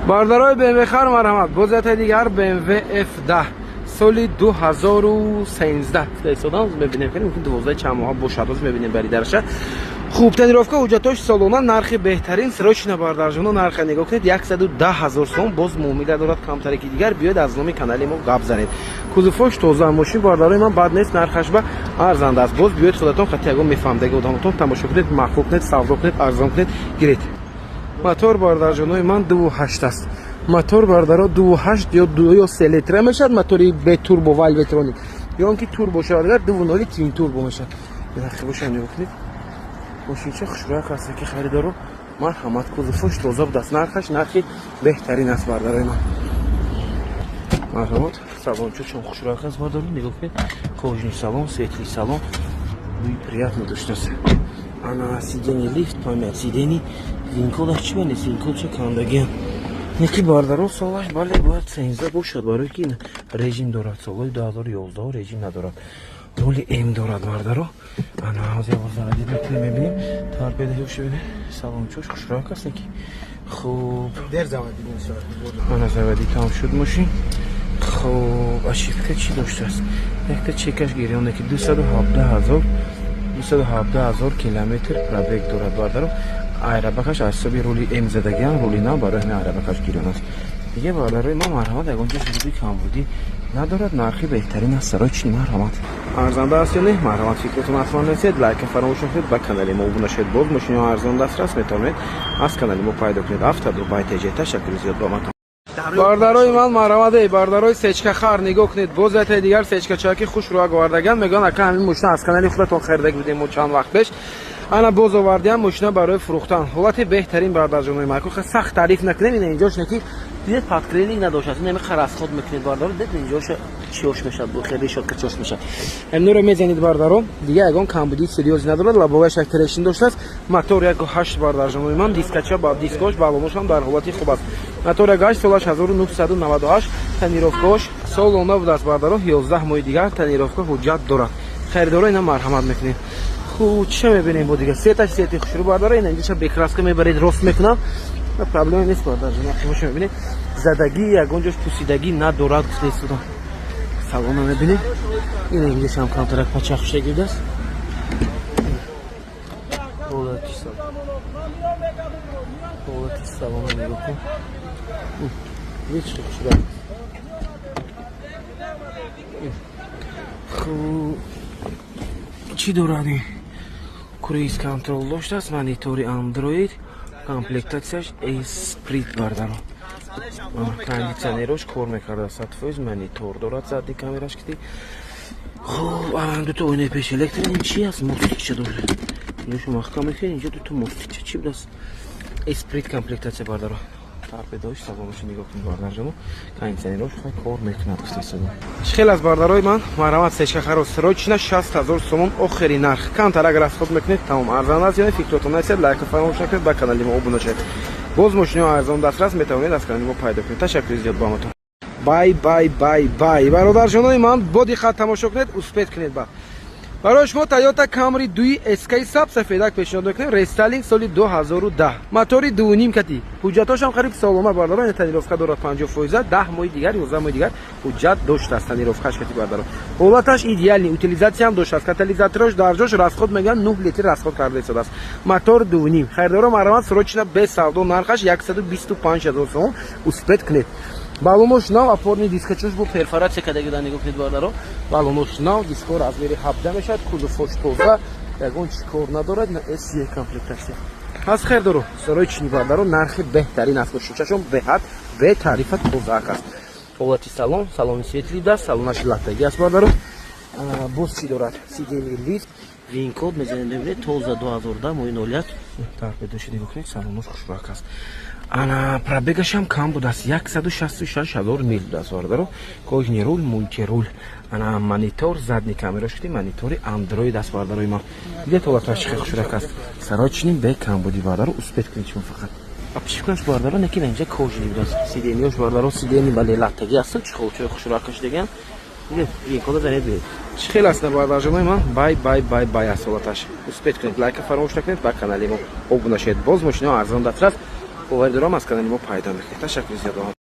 بردارای BMW خر مرحمت بازت دیگر BMW F10 سال 2013 استفاده می‌بینیم که ممکن 12 چند ماه باشد می‌بینیم بری درشه خوب تنیروفکا حجتاش سالونا نرخ بهترین سرچنا بردارجونا نرخ نگاه کنید 110,000 سوم باز مومیده دارد کمتر که دیگر بیاید از نام کانال ما گپ زنید کوزوفوش توزان ماشین باردارای من بد نیست نرخش به ارزنده است باز بیاید خودتون خطی اگه میفهمید ادامتون تماشا کنید محقق کنید سودا کنید ارزان کنید گیرید موتور باردارجونای من 2.8 است موتور باردارا 2.8 یا 2 یا 3 لیتر میشد موتوری به توربو والوترونیک یا اون که توربو شارگر 2.0 تیم توربو میشه نرخ باشه نگاه کنید ماشین چه خوشرویی هست که خریدارو مرحمت کوزوفوش توزا بود است نرخش نرخی بهترین است باردارای من مرحمت салон чучон хушрояк аст бардору нигоҳ кунед кожни салон светли салон буи приятно доштааст ана сидени лифт памят сидени винколаш чӣ банест винкол ча кандагиам неки бардаро солаш бале бояд 13 бошад барои ки режим дорад солои 2011 режим надорад роли м дорад бардаро ана ҳозир бозаради мебинем тарпедаёш бинем салон чуш хушрояк аст неки хуб дер завади ана завади там шуд мошин خب اشیفکه چی داشته است؟ یک تا چکش گیریانه که 217,000 کیلومتر پرابگ دارد باردارم ایربکش از سبی رولی ام زدگیان رولی نه برای همه ایربکش گیریانه است دیگه باردارای ما مرحمت اگرچه چیزی کم بودی ندارد نرخی بهترین است سرای چی مرحمت ارزنده است یا نه مرحمت فکرتون حتما نسید لایک فراموش نکنید با کانال ما ابون شید باز ماشین ارزنده است میتونید از کانال ما پیدا کنید 72 بای تیجی تشکر زیاد با ما باردارای من مرحمت باردارای سچکه خر نگاه کنید بازت دیگر سچکه چاکی خوش رو آوردگان میگن اکا همین ماشین از کانال خودتون خریده بودیم چند وقت پیش انا باز آوردیم ماشین برای فروختن حالت بهترین باردارجوی ماکو سخت تعریف نکنیم اینجاش نکی دیدید پات کلینینگ نداشت نمیخواد از خود میکنید باردار دید اینجاش چیوش میشه بو خیلی شد که چوش میشه امنو رو میزنید باردارو دیگه اگون کمبودی سریوز نداره لباش اکترشین داشته است موتور 1.8 باردارجوی من دیسکچا با دیسکوش بالومش هم در حالت خوب است موتور گاز سالش 1998 تنیروفکاش سالونا بود است باردارو 11 ماه دیگر تنیروفکا حجت دارد خریدارا اینا مرحمت میکنید خوب چه میبینیم بود دیگه سیتی خوشرو باردارا اینا اینجا بکراس که میبرید راست میکنم پرابلم نیست باردارجوی شما میبینید زدگی یگونجاش پوسیدگی ندارد گفته سودا салон می‌بینید این اینجاش هم کانترک پچاق شده است حالتی салон نگاه کن هیچ خوشبخت خوب چی دارد کرویز کنترل داشته است مانیتوری اندروید комплектацияш اسپریت باردارم кондитсионерош кор мекарда 100% монитор дорад задди камераш кити хоб аран дуто ойнаи пеш электр ин чи аст мостикча дорад инҷош маҳкам мекунед инҷо дуто мостикча чи будаст اسپریت комплектация бардара тарпедош салонаш нигоҳ кунед бардарҷамо кондитсионерош хай кор мекунад гуфтесаду чӣ хел аст бардарои ман марҳамат сечка харос срочна 60,000 сомон охири нарх камтар агар расход мекунед тамом арзан аст ёне фикротон насед лайк фаромӯш накунед ба канали мо обуна шавед боз мошини арзон дастрас метавонед аз канали мо пайдо кунед ташаккури зиёд ба ҳаматон бай бародарҷонои ман бо диққат тамошо кунед успед кунед ба برای شما تویوتا کامری 2 اسکی ساب سفیدک پیشنهاد میکنیم ریستایلینگ سال 2010 موتوری 2.5 کتی حجتاش هم قریب سالانه باردارن تنیروفکا دارد 50% 10 ماه دیگر 11 ماه دیگر حجت داشته است تنیروفکاش کتی باردارن حالتش ایدئالی اوتیلیزاسیون هم داشته است کاتالیزاتورش در جاش расход میگن 9 لیتر расход کرده شده است موتور 2.5 خریدار مرحمت سروچنا به سودا نرخش 125,000 сом успеть کنید балонош нав опорни дискачош бо перфорация кадаги дар нигоҳ кунед бардаро балонош нав диско размери 17 мешавад кузуфош тоза ягон чӣ кор надорад на S1 комплектация аз хердоро сарои чини бардаро нархи беҳтарин аст шушашон беҳад бе тарифа тозаак аст ҳолати салон салони светли даст салонаш латтаги аст бардаро боз чӣ дорад сидени лифт винкод мезанед бибинед тоза 2010 мои 01 тарпедоши нигоҳ кунед салонош хушбак аст ана пробегаш ҳам кам будааст 166,000 мил будааст бардаро кожни рул мультирул ана монитор задни камерош кити монитори андроид аст бардарои ман бидед ҳолаташ чӣ хушрак аст сарои чунин бе кам буди бардаро успед кунед шумо фақат апшикаш бардаро некин инҷа кожни будааст сидениёш бардаро сидени бале латтаги аст чӣ холчои хушракаш деган бидед винкода занед бидед чӣ хел аст бардарҷонои ман бай аст ҳолаташ успед кунед лайка фаромӯш накунед ба канали мо обуна шавед боз мошинаҳо арзон дастрас باور دارم از کانال ما پایدار میکنید. تشکر زیاد.